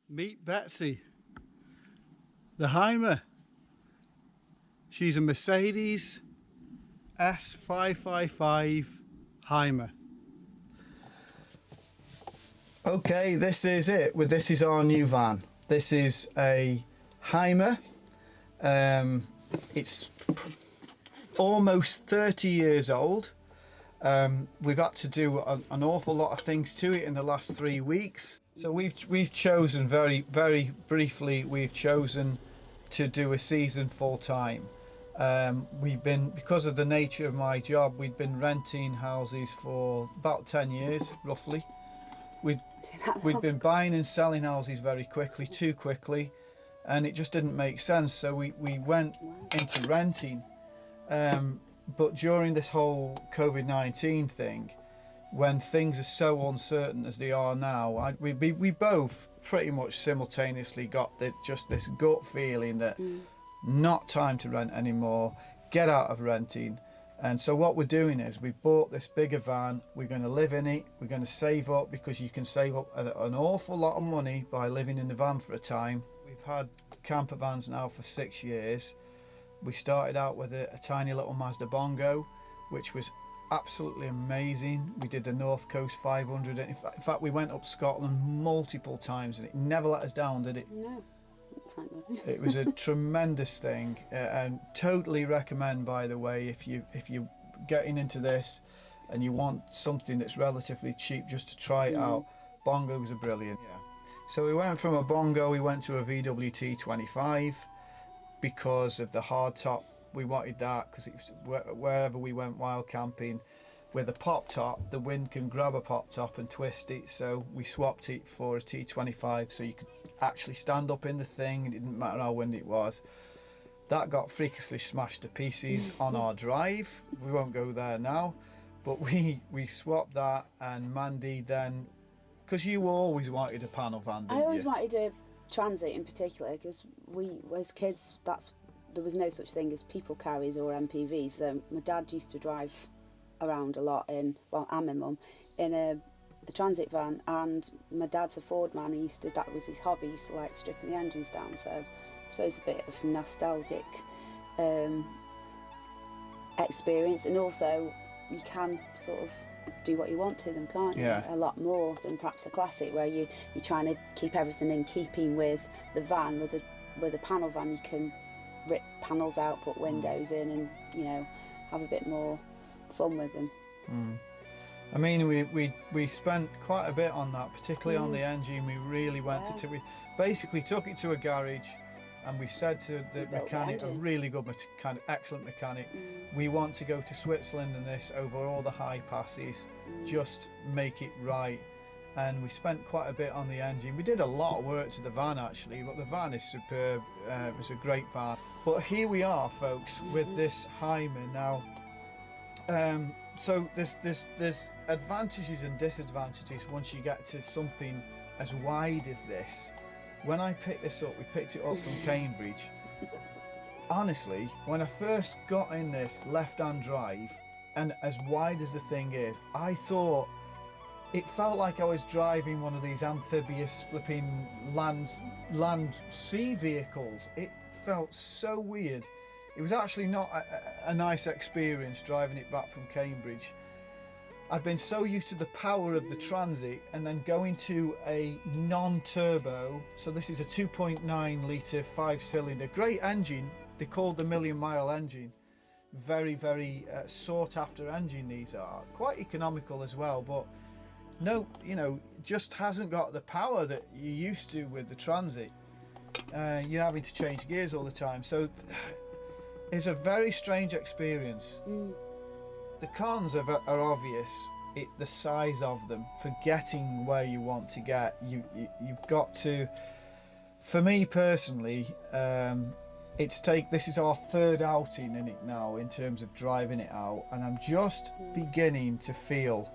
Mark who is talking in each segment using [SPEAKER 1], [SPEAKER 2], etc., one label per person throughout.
[SPEAKER 1] Meet Betsy, the Hymer. She's a Mercedes S555 Hymer. Okay, this is it. This is our new van. This is a Hymer. It's almost 30 years old. We've had to do an awful lot of things to it in the last 3 weeks. So we've chosen very briefly. We've chosen to do a season full time. Because of the nature of my job, we'd been renting houses for about 10 years, roughly. We'd been buying and selling houses very quickly, too quickly, and it just didn't make sense. So we went into renting. But during this whole COVID-19 thing, when things are so uncertain as they are now, we both pretty much simultaneously got just this gut feeling that not time to rent anymore, get out of renting. And so what we're doing is we bought this bigger van. We're going to live in it. We're going to save up, because you can save up an awful lot of money by living in the van for a time. We've had camper vans now for 6 years. We started out with a tiny little Mazda Bongo, which was absolutely amazing. We did the North Coast 500. In fact, we went up Scotland multiple times, and it never let us down, did it?
[SPEAKER 2] No.
[SPEAKER 1] It was a tremendous thing, and totally recommend, by the way, if you're getting into this and you want something that's relatively cheap just to try it out, Bongos are brilliant. Yeah. So we went from a Bongo, we went to a VWT 25 because of the hard top. We wanted that because it was wherever we went wild camping. With a pop top, the wind can grab a pop top and twist it, so we swapped it for a T25 so you could actually stand up in the thing. It didn't matter how windy it was. That got freakishly smashed to pieces on our drive. We won't go there now, but we swapped that. And Mandy then, because you always wanted a panel van, didn't you?
[SPEAKER 2] I always wanted a Transit in particular, because we, as kids, there was no such thing as people carriers or MPVs. So my dad used to drive around a lot and my mum in the Transit van, and my dad's a Ford man. That was his hobby. He used to like stripping the engines down. So I suppose a bit of nostalgic experience, and also you can sort of do what you want to them, can't you?
[SPEAKER 1] Yeah.
[SPEAKER 2] A lot more than perhaps a Classic, where you're trying to keep everything in keeping with the van. With a panel van, you can rip panels out, put windows in, and have a bit more fun with them.
[SPEAKER 1] I mean, we spent quite a bit on that, particularly on the engine. We really went to we basically took it to a garage, and we said to the mechanic, a really good kind of excellent mechanic, we want to go to Switzerland and this over all the high passes, just make it right. And we spent quite a bit on the engine. We did a lot of work to the van actually, but the van is superb. It's a great van. But here we are, folks, with this Hymer now. So there's advantages and disadvantages once you get to something as wide as this. When I picked this up, we picked it up from Cambridge. Honestly, when I first got in this left-hand drive, and as wide as the thing is, I thought it felt like I was driving one of these amphibious flipping land sea vehicles. It felt so weird. It was actually not a nice experience driving it back from Cambridge. I'd been so used to the power of the Transit, and then going to a non-turbo. So this is a 2.9 litre 5-cylinder, great engine. They called the million mile engine. Very sought after engine these are. Quite economical as well, but no, just hasn't got the power that you used to with the Transit. You're having to change gears all the time. So it's a very strange experience. The cons are obvious. The size of them, for getting where you want to get, you've got to. For me personally, this is our third outing in it now in terms of driving it out, and I'm just beginning to feel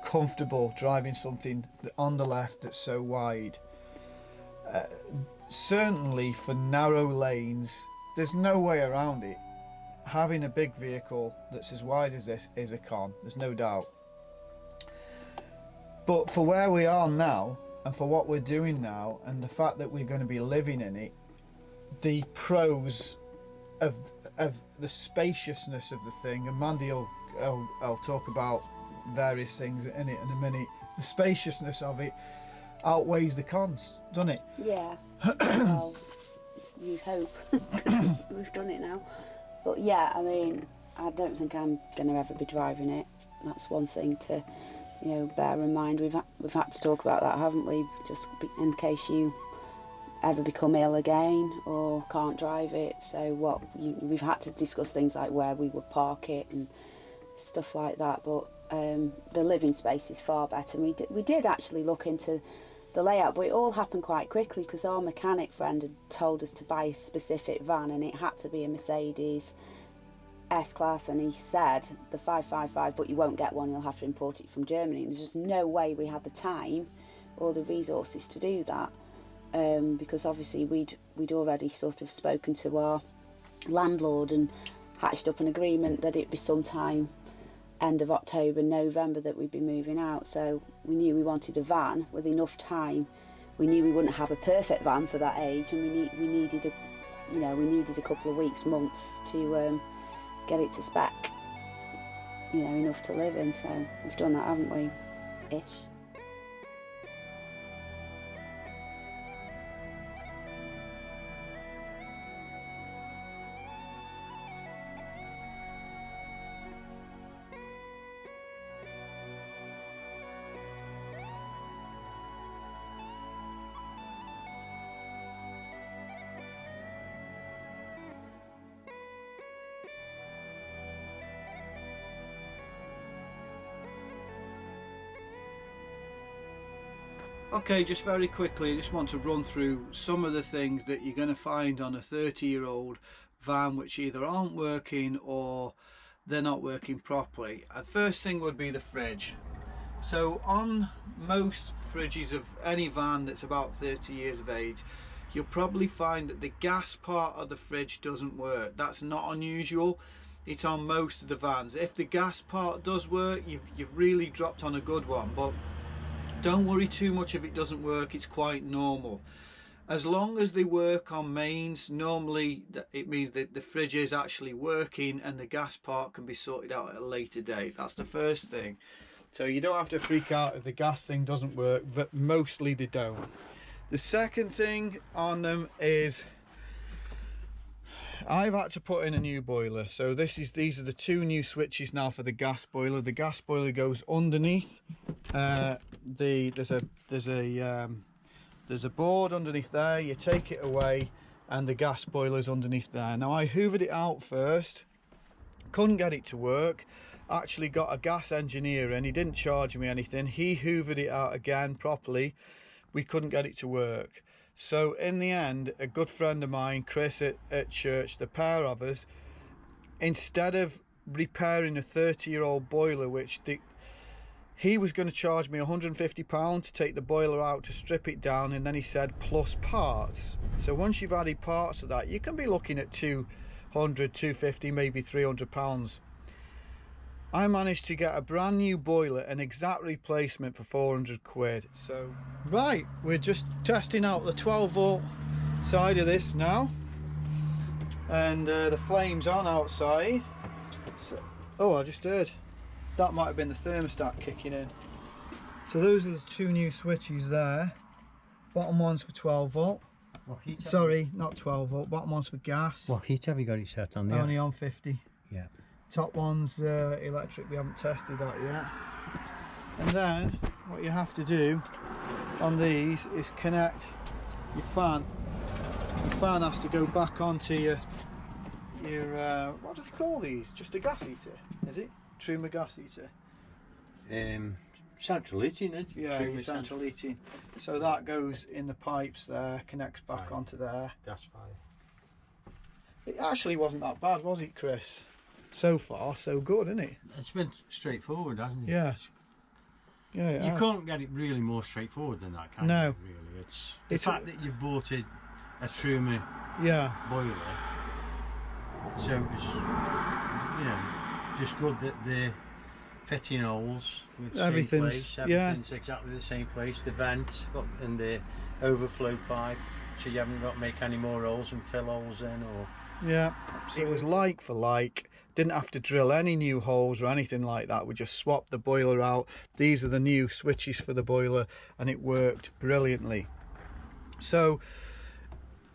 [SPEAKER 1] comfortable driving something on the left that's so wide. Certainly for narrow lanes, there's no way around it. Having a big vehicle that's as wide as this is a con, there's no doubt. But for where we are now, and for what we're doing now, and the fact that we're going to be living in it, the pros of the spaciousness of the thing, and Mandy will talk about various things in it in a minute. The spaciousness of it outweighs the cons, doesn't it?
[SPEAKER 2] Yeah. Well, you hope. We've done it now. But yeah, I mean, I don't think I'm going to ever be driving it. That's one thing to, you know, bear in mind. We've had to talk about that, haven't we? Just in case you ever become ill again or can't drive it. So we've had to discuss things like where we would park it and stuff like that. But the living space is far better. And we did actually look into the layout, but it all happened quite quickly because our mechanic friend had told us to buy a specific van, and it had to be a Mercedes S-Class, and he said the 555, but you won't get one, you'll have to import it from Germany. And there's just no way we had the time or the resources to do that, because obviously we'd already sort of spoken to our landlord and hatched up an agreement that it'd be sometime end of October, November that we'd be moving out. So we knew we wanted a van with enough time. We knew we wouldn't have a perfect van for that age, and we needed a couple of weeks, months to get it to spec, you know, enough to live in. So we've done that, haven't we? Ish.
[SPEAKER 1] Okay, just very quickly, I just want to run through some of the things that you're going to find on a 30-year-old van which either aren't working or they're not working properly. And first thing would be the fridge. So on most fridges of any van that's about 30 years of age, you'll probably find that the gas part of the fridge doesn't work. That's not unusual. It's on most of the vans. If the gas part does work, you've really dropped on a good one, but don't worry too much if it doesn't work. It's quite normal. As long as they work on mains, normally it means that the fridge is actually working and the gas part can be sorted out at a later date. That's the first thing. So you don't have to freak out if the gas thing doesn't work, but mostly they don't. The second thing on them is I've had to put in a new boiler. So these are the two new switches now for the gas boiler. The gas boiler goes underneath. There's a board underneath there. You take it away, and the gas boiler's underneath there. Now I hoovered it out first. Couldn't get it to work. Actually got a gas engineer in. He didn't charge me anything. He hoovered it out again properly. We couldn't get it to work. So in the end, a good friend of mine, Chris at church, the pair of us, instead of repairing a 30-year-old boiler, which he was going to charge me £150 to take the boiler out, to strip it down, and then he said plus parts. So once you've added parts to that, you can be looking at 200, 250, maybe £300. I managed to get a brand new boiler, an exact replacement, for 400 quid. So, right, we're just testing out the 12 volt side of this now. And the flame's on outside. So, oh, I just heard. That might have been the thermostat kicking in. So those are the two new switches there. Bottom one's for 12 volt. Sorry, not 12 volt. Bottom one's for gas.
[SPEAKER 3] What heat have you got it set on there?
[SPEAKER 1] Only on 50.
[SPEAKER 3] Yeah.
[SPEAKER 1] Top one's electric. We haven't tested that yet. And then what you have to do on these is connect your fan. Your fan has to go back onto your what do they call these? Just a gas heater, is it? Truma gas heater.
[SPEAKER 3] Central heating, isn't it?
[SPEAKER 1] Yeah, your central heating. So that goes in the pipes there, connects back onto there.
[SPEAKER 3] Gas fire.
[SPEAKER 1] It actually wasn't that bad, was it, Chris? So far, so good, isn't it?
[SPEAKER 3] It's been straightforward, hasn't it?
[SPEAKER 1] Yeah. Yeah.
[SPEAKER 3] You can't get it really more straightforward than that, can you? Really, it's the fact that you've bought a Truma boiler. So it's just good that the fitting holes with
[SPEAKER 1] everything's
[SPEAKER 3] exactly the same place. The vent up in the overflow pipe, so you haven't got to make any more holes and fill holes in. Or
[SPEAKER 1] yeah, absolutely. It was like for like. Didn't have to drill any new holes or anything like that. We just swapped the boiler out. These are the new switches for the boiler, and it worked brilliantly. So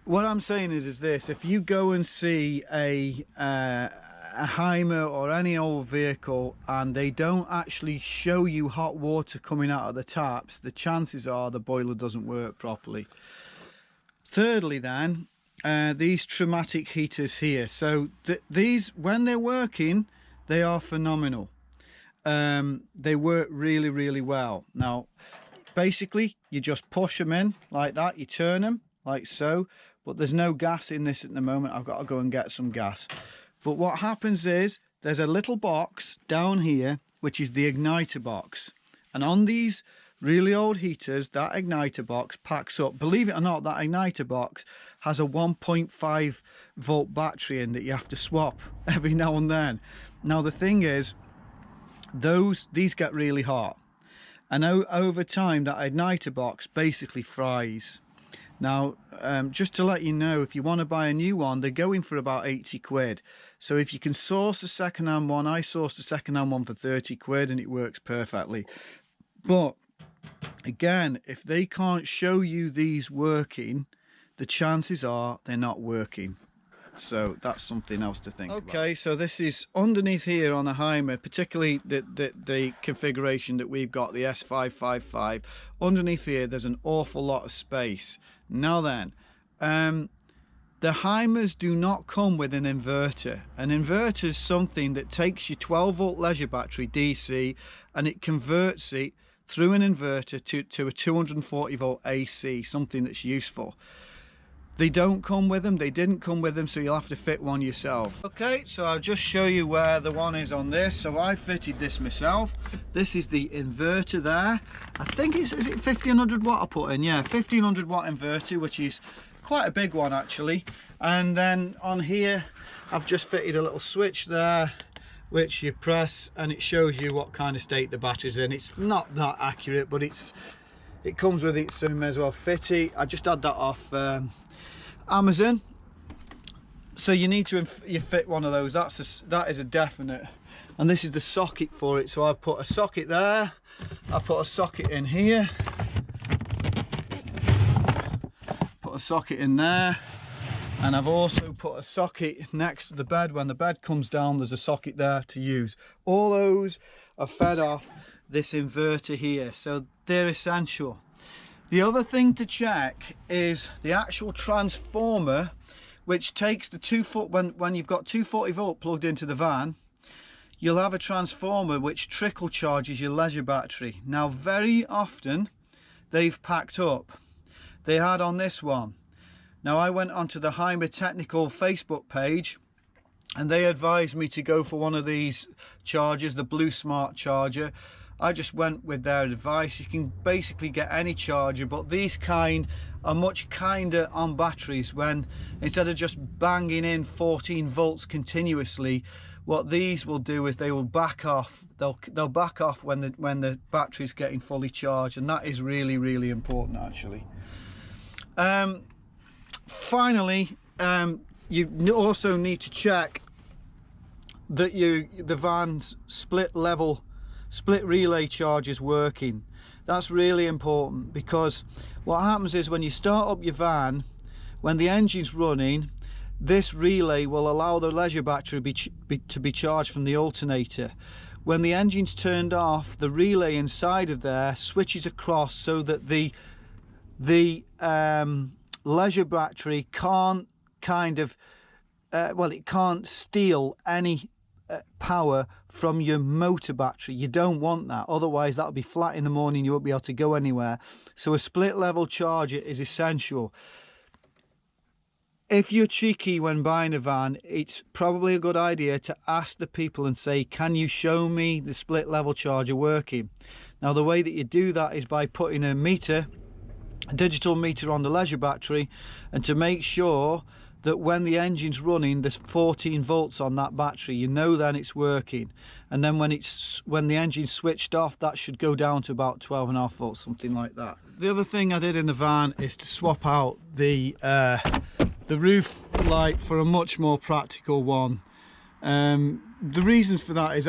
[SPEAKER 1] what I'm saying is this: if you go and see a Hymer or any old vehicle and they don't actually show you hot water coming out of the taps, the chances are the boiler doesn't work properly. Thirdly then, these pneumatic heaters here. So these, when they're working, they are phenomenal. They work really, really well. Now, basically, you just push them in like that, you turn them like so, but there's no gas in this at the moment. I've got to go and get some gas. But what happens is there's a little box down here, which is the igniter box. And on these really old heaters, that igniter box packs up. Believe it or not, that igniter box has a 1.5 volt battery in that you have to swap every now and then. Now the thing is, these get really hot. And over time, that igniter box basically fries. Now, just to let you know, if you want to buy a new one, they're going for about 80 quid. So if you can source a second-hand one, I sourced a second-hand one for 30 quid and it works perfectly. But again, if they can't show you these working, the chances are they're not working. So that's something else to think about. Okay, so this is underneath here on the Hymer, particularly the configuration that we've got, the S555. Underneath here, there's an awful lot of space. Now then, the Hymers do not come with an inverter. An inverter is something that takes your 12 volt leisure battery DC and it converts it through an inverter to a 240 volt AC, something that's useful. They don't come with them, they didn't come with them, so you'll have to fit one yourself. Okay, so I'll just show you where the one is on this. So I fitted this myself. This is the inverter there. I think is it 1500 watt I put in? Yeah, 1500 watt inverter, which is quite a big one actually. And then on here, I've just fitted a little switch there, which you press and it shows you what kind of state the battery's in. It's not that accurate, but it comes with it, so you may as well fit it. I just had that off Amazon. So you need to fit one of those. That is a definite. And this is the socket for it. So I've put a socket there. I put a socket in here. Put a socket in there. And I've also put a socket next to the bed. When the bed comes down, there's a socket there to use. All those are fed off this inverter here. So they're essential. The other thing to check is the actual transformer, which takes the when you've got 240 volt plugged into the van, you'll have a transformer which trickle charges your leisure battery. Now very often they've packed up. They had on this one. Now I went onto the Hymer Technical Facebook page and they advised me to go for one of these chargers, the Blue Smart charger. I just went with their advice. You can basically get any charger, but these kind are much kinder on batteries. When instead of just banging in 14 volts continuously, what these will do is they will back off. They'll back off when the battery's getting fully charged, and that is really, really important actually. Finally, you also need to check that the van's split relay charge is working. That's really important, because what happens is when you start up your van, when the engine's running, this relay will allow the leisure battery to be charged from the alternator. When the engine's turned off, the relay inside of there switches across so that the leisure battery can't it can't steal any power from your motor battery. You don't want that, otherwise that'll be flat in the morning, you won't be able to go anywhere. So a split level charger is essential. If you're cheeky when buying a van, it's probably a good idea to ask the people and say, can you show me the split level charger working? Now the way that you do that is by putting a digital meter on the leisure battery, and to make sure that when the engine's running, there's 14 volts on that battery. You know then it's working. And then when the engine's switched off, that should go down to about 12.5 volts, something like that. The other thing I did in the van is to swap out the roof light for a much more practical one. The reason for that is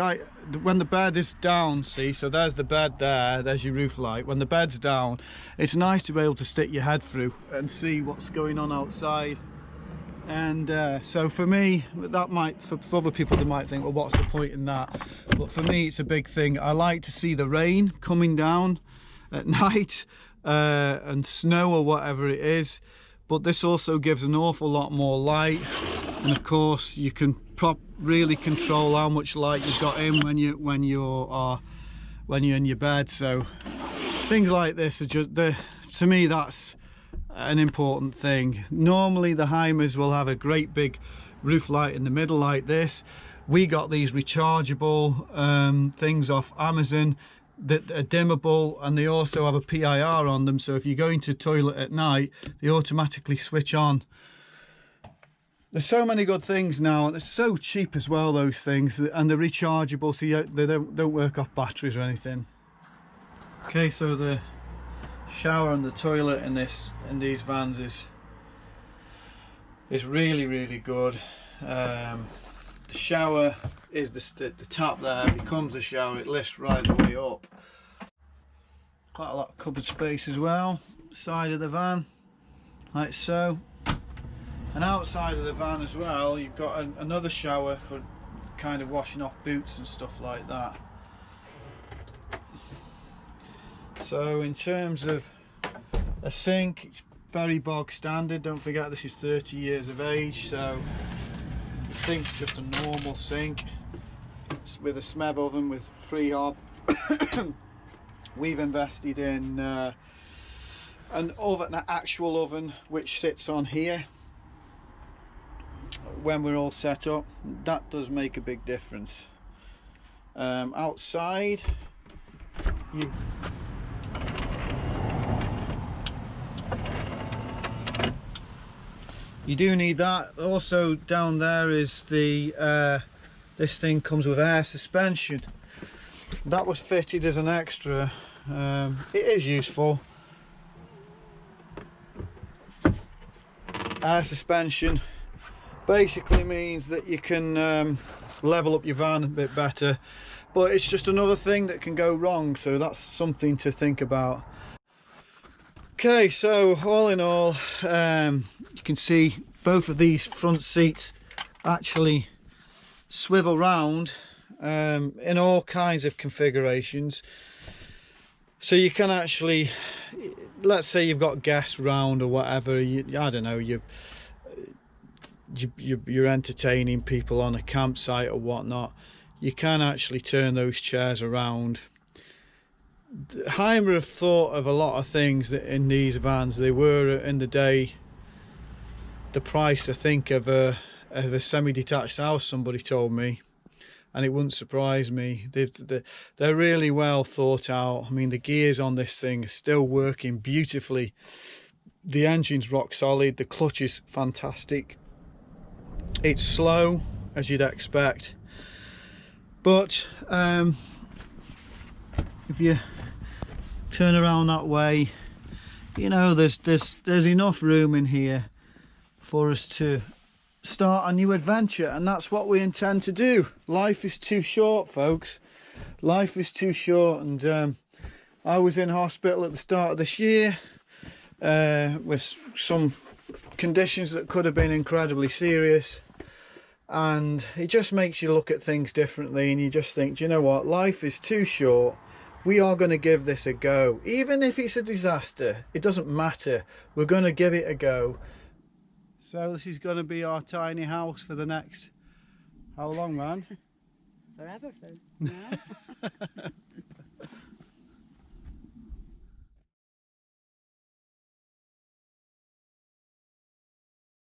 [SPEAKER 1] when the bed is down, see, so there's the bed there, there's your roof light. When the bed's down, it's nice to be able to stick your head through and see what's going on outside. And so for me, that might, for other people they might think, well, what's the point in that? But for me, it's a big thing. I like to see the rain coming down at night and snow or whatever it is. But this also gives an awful lot more light, and of course you can really control how much light you've got in when you're in your bed. So things like this are just to me, that's an important thing. Normally the Hymers will have a great big roof light in the middle like this. We got these rechargeable things off Amazon that are dimmable, and they also have a PIR on them, so if you're going to toilet at night, they automatically switch on. There's so many good things now, and they're so cheap as well, those things, and they're rechargeable, so they don't work off batteries or anything. Okay, so the shower and the toilet in these vans is really good. The shower is the tap there becomes the shower, it lifts right the way up. Quite a lot of cupboard space as well, side of the van, like so. And outside of the van as well, you've got another shower for kind of washing off boots and stuff like that. So in terms of a sink, it's very bog standard. Don't forget this is 30 years of age, so the sink's just a normal sink. It's with a SMEB oven with free hob. We've invested in an actual oven which sits on here when we're all set up. That does make a big difference. Outside you do need that. Also down there is the this thing comes with air suspension. That was fitted as an extra. It is useful. Air suspension basically means that you can level up your van a bit better, but it's just another thing that can go wrong, so that's something to think about. Okay, so all in all, you can see both of these front seats actually swivel round in all kinds of configurations, so you can actually, let's say you've got guests round or whatever, I don't know, you're entertaining people on a campsite or whatnot, you can actually turn those chairs around. Hymer have thought of a lot of things that in these vans. They were in the day the price, I think, of a semi-detached house, somebody told me, and it wouldn't surprise me. They're really well thought out. I mean, the gears on this thing are still working beautifully. The engine's rock solid, the clutch is fantastic. It's slow, as you'd expect, but if you turn around that way, you know, there's enough room in here for us to start a new adventure, and that's what we intend to do. Life is too short, folks. Life is too short, and I was in hospital at the start of this year with some conditions that could have been incredibly serious, and it just makes you look at things differently, and you just think, do you know what, life is too short. We are going to give this a go. Even if it's a disaster, it doesn't matter. We're going to give it a go. So this is going to be our tiny house for the next, how long, man?
[SPEAKER 2] Forever, for now.